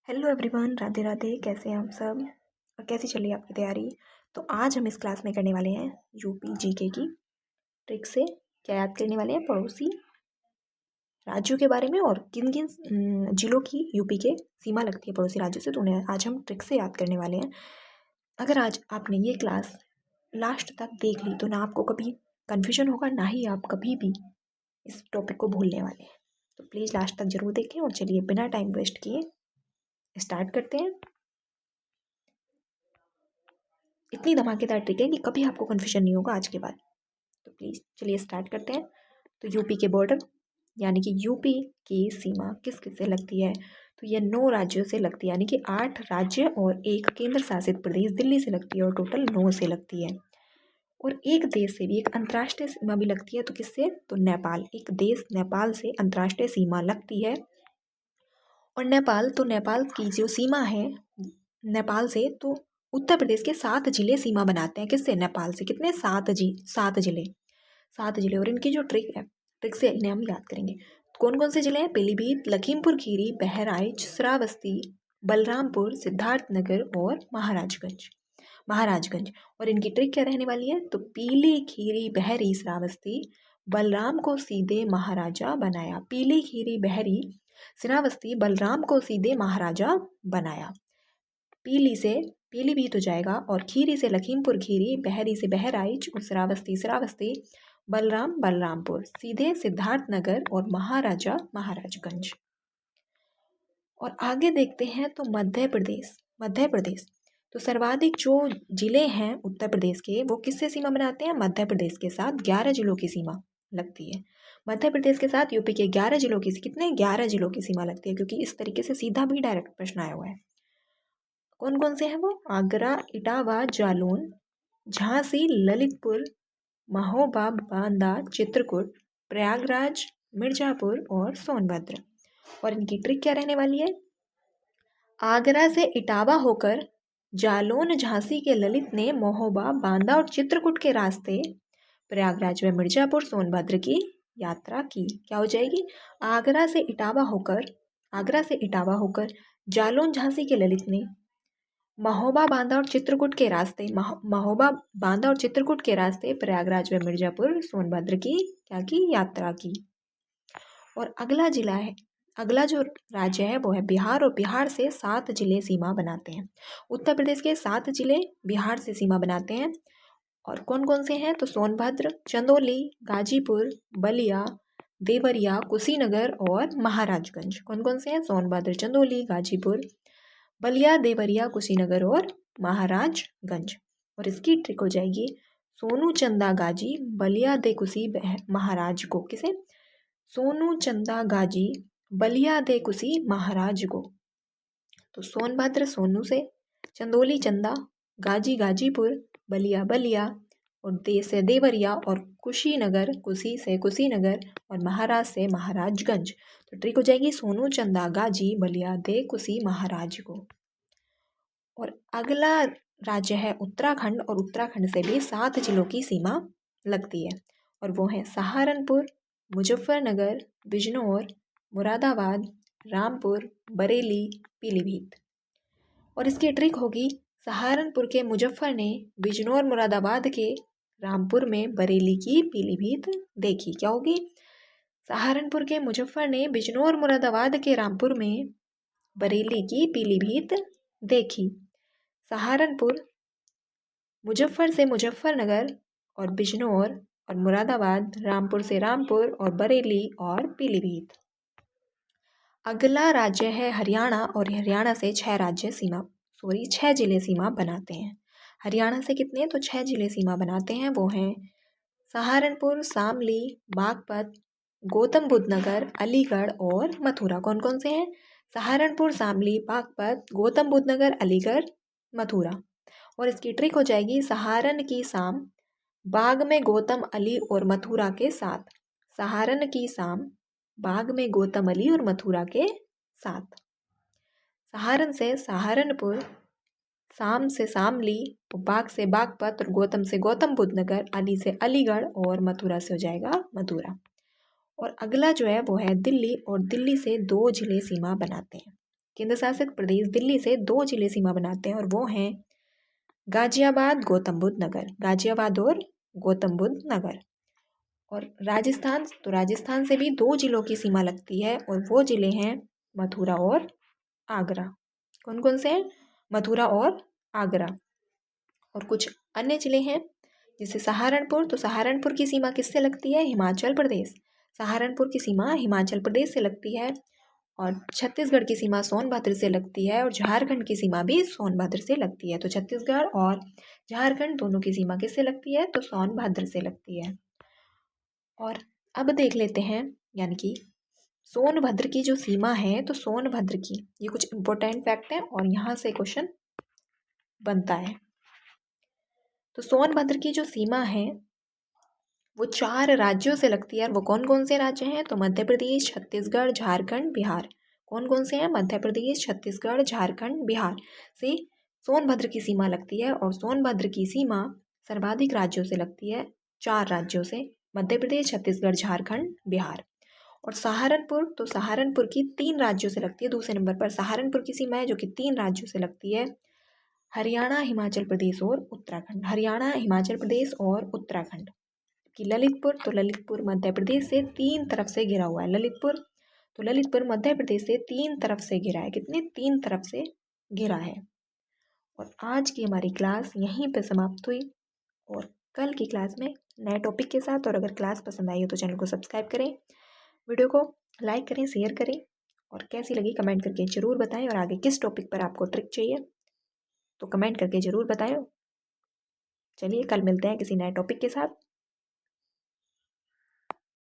Hello everyone, Radhe Radhe. कैसे हैं आप सब और कैसी चल रही है आपकी तैयारी? तो आज हम इस क्लास में करने वाले हैं यूपी जीके की ट्रिक से। क्या याद करने वाले हैं? पड़ोसी राज्यों के बारे में और किन किन जिलों की यूपी के सीमा लगती है पड़ोसी राज्यों से, तो उन्हें आज हम ट्रिक से याद करने वाले हैं। अगर आज आपने ये क्लास लास्ट तक देख ली तो ना आपको कभी कन्फ्यूजन होगा, ना ही आप कभी भी इस टॉपिक को भूलने वाले हैं। तो प्लीज़ लास्ट तक ज़रूर देखें और चलिए बिना टाइम वेस्ट किए स्टार्ट करते हैं। इतनी धमाकेदार ट्रिक है कि कभी आपको कन्फ्यूजन नहीं होगा आज के बाद। तो प्लीज़ चलिए स्टार्ट करते हैं। तो यूपी के बॉर्डर यानी कि यूपी की सीमा किस किस से लगती है? तो यह 9 राज्यों से लगती है, यानी कि 8 राज्य और एक केंद्र शासित प्रदेश दिल्ली से लगती है और टोटल 9 से लगती है। और एक देश से भी एक अंतर्राष्ट्रीय सीमा भी लगती है। तो किससे? तो नेपाल। एक देश नेपाल से अंतर्राष्ट्रीय सीमा लगती है। और नेपाल, तो नेपाल की जो सीमा है नेपाल से, तो उत्तर प्रदेश के 7 जिले सीमा बनाते हैं। किससे? नेपाल से। कितने? 7 जिले। 7 जिले। और इनकी जो ट्रिक है, ट्रिक से इन्हें हम याद करेंगे। कौन कौन से जिले हैं? पीलीभीत, लखीमपुर खीरी, बहराइच, श्रावस्ती, बलरामपुर, सिद्धार्थनगर और महाराजगंज। और इनकी ट्रिक क्या रहने वाली है? तो पीली खीरी बहरी श्रावस्ती, बलराम को सीधे महाराजा बनाया। पीली खीरी बहरी श्रावस्ती, बलराम को सीधे महाराजा बनाया। पीली से पीलीभीत हो जाएगा, और खीरी से लखीमपुर खीरी, बहरी से बहराइच, श्रावस्ती बलरामपुर, सीधे सिद्धार्थनगर और महाराजा महाराजगंज। और आगे देखते हैं तो मध्य प्रदेश। तो सर्वाधिक जो जिले हैं उत्तर प्रदेश के, वो किससे सीमा बनाते हैं? मध्य प्रदेश के साथ 11 जिलों की सीमा लगती है। मध्य प्रदेश के साथ यूपी के 11 जिलों की, कितने? 11 जिलों की सीमा लगती है, क्योंकि इस तरीके से सीधा भी डायरेक्ट प्रश्न आया हुआ है। कौन कौन से हैं वो? आगरा, इटावा, जालौन, झांसी, ललितपुर, महोबा, बांदा, चित्रकूट, प्रयागराज, मिर्जापुर और सोनभद्र। और इनकी ट्रिक क्या रहने वाली है? आगरा से इटावा होकर जालौन, झांसी के ललित ने महोबा, बांदा और चित्रकूट के रास्ते प्रयागराज व मिर्जापुर, सोनभद्र की यात्रा की। क्या हो जाएगी? आगरा से इटावा होकर जालौन, झांसी के ललित ने महोबा, बांदा और चित्रकूट के रास्ते प्रयागराज व मिर्जापुर, सोनभद्र की क्या की? यात्रा की। और अगला जो राज्य है वो है बिहार, और बिहार से 7 जिले सीमा बनाते हैं। उत्तर प्रदेश के 7 जिले बिहार से सीमा बनाते हैं। और कौन कौन से हैं? तो सोनभद्र, चंदौली, गाजीपुर, बलिया, देवरिया, कुशीनगर और महाराजगंज। कौन कौन से हैं? सोनभद्र, चंदौली, गाजीपुर, बलिया, देवरिया, कुशीनगर और महाराजगंज। और इसकी ट्रिक हो जाएगी सोनू चंदा गाजी बलिया दे कुशी महाराज को। किसे? सोनू चंदा गाजी बलिया दे कुशी महाराज को। तो सोनभद्र सोनू से, चंदौली चंदा, गाजी गाजीपुर, बलिया और दे से देवरिया, और कुशीनगर कुशी से कुशीनगर, और महाराज से महाराजगंज। तो ट्रिक हो जाएगी सोनू चंदा गाजी बलिया दे कुशी महाराज को। और अगला राज्य है उत्तराखंड, और उत्तराखंड से भी 7 जिलों की सीमा लगती है। और वो है सहारनपुर, मुजफ्फरनगर, बिजनौर, मुरादाबाद, रामपुर, बरेली, पीलीभीत। और इसकी ट्रिक होगी सहारनपुर के मुजफ्फर ने बिजनौर मुरादाबाद के रामपुर में, बरेली की पीलीभीत देखी। क्या होगी? सहारनपुर के मुजफ्फर ने बिजनौर मुरादाबाद के रामपुर में, बरेली की पीलीभीत देखी। सहारनपुर, मुजफ्फर से मुजफ्फरनगर और बिजनौर और मुरादाबाद, रामपुर से रामपुर और बरेली और पीलीभीत। अगला राज्य है हरियाणा, और हरियाणा से 6 जिले सीमा बनाते हैं। हरियाणा से कितने? तो 6 जिले सीमा बनाते हैं। वो हैं सहारनपुर, शामली, बागपत, गौतम बुद्ध नगर, अलीगढ़ और मथुरा। कौन कौन से हैं? सहारनपुर, शामली, बागपत, गौतम बुद्ध नगर, अलीगढ़, मथुरा। और इसकी ट्रिक हो जाएगी सहारन की शाम, बाग में गौतम, अली और मथुरा के साथ। सहारन की शाम, बाग में गौतम, अली और मथुरा के साथ। सहारन से सहारनपुर, शाम से शामली, बाग से बागपत और गौतम से गौतम बुद्ध नगर, अली से अलीगढ़ और मथुरा से हो जाएगा मथुरा। और अगला जो है वो है दिल्ली, और दिल्ली से 2 जिले सीमा बनाते हैं। केंद्र शासित प्रदेश दिल्ली से 2 जिले सीमा बनाते हैं और वो हैं गाजियाबाद, गौतम बुद्ध नगर। गाजियाबाद और गौतम बुद्ध नगर। और राजस्थान, तो राजस्थान से भी 2 जिलों की सीमा लगती है और वो जिले हैं मथुरा और आगरा। कौन कौन से हैं? मथुरा और आगरा। और कुछ अन्य जिले हैं जैसे सहारनपुर, तो सहारनपुर की सीमा किससे लगती है? हिमाचल प्रदेश। सहारनपुर की सीमा हिमाचल प्रदेश से लगती है। और छत्तीसगढ़ की सीमा सोनभद्र से लगती है और झारखंड की सीमा भी सोनभद्र से लगती है। तो छत्तीसगढ़ और झारखंड दोनों की सीमा किससे लगती है? तो सोनभद्र से लगती है। और अब देख लेते हैं, यानी कि सोनभद्र की जो सीमा है, तो सोनभद्र की ये कुछ इंपॉर्टेंट फैक्ट है और यहाँ से क्वेश्चन बनता है। तो सोनभद्र की जो सीमा है वो 4 राज्यों से लगती है और वो कौन कौन से राज्य हैं? तो मध्य प्रदेश, छत्तीसगढ़, झारखंड, बिहार। कौन कौन से हैं? मध्य प्रदेश, छत्तीसगढ़, झारखंड, बिहार से सोनभद्र की सीमा लगती है। और सोनभद्र की सीमा सर्वाधिक राज्यों से लगती है, 4 राज्यों से, मध्य प्रदेश, छत्तीसगढ़, झारखंड, बिहार। और सहारनपुर, तो सहारनपुर की 3 राज्यों से लगती है। दूसरे नंबर पर सहारनपुर की सीमा है जो कि 3 राज्यों से लगती है, हरियाणा, हिमाचल प्रदेश और उत्तराखंड। हरियाणा, हिमाचल प्रदेश और उत्तराखंड। कि ललितपुर, तो ललितपुर मध्य प्रदेश से 3 तरफ से घिरा हुआ है। ललितपुर, तो ललितपुर मध्य प्रदेश से 3 तरफ से घिरा है। कितने? 3 तरफ से घिरा है। और आज की हमारी क्लास यहीं पे समाप्त हुई और कल की क्लास में नए टॉपिक के साथ। और अगर क्लास पसंद आई हो तो चैनल को सब्सक्राइब करें, वीडियो को लाइक करें, शेयर करें और कैसी लगी कमेंट करके ज़रूर बताएं। और आगे किस टॉपिक पर आपको ट्रिक चाहिए तो कमेंट करके ज़रूर बताएं। चलिए कल मिलते हैं किसी नए टॉपिक के साथ।